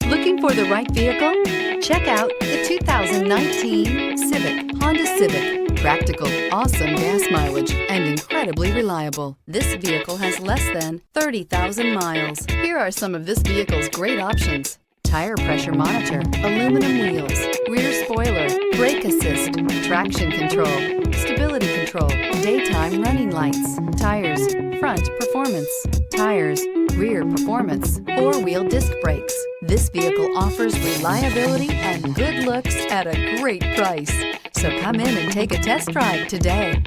Looking for the right vehicle? Check out the 2019 Civic, Honda Civic. Practical, awesome gas mileage, and incredibly reliable. This vehicle has less than 30,000 miles. Here are some of this vehicle's great options: tire pressure monitor, aluminum wheels, rear spoiler, brake assist, traction control, stability control, daytime running lights, tires, front performance, tires, rear performance, four-wheel disc brakes. This vehicle offers reliability and good looks at a great price. So come in and take a test drive today.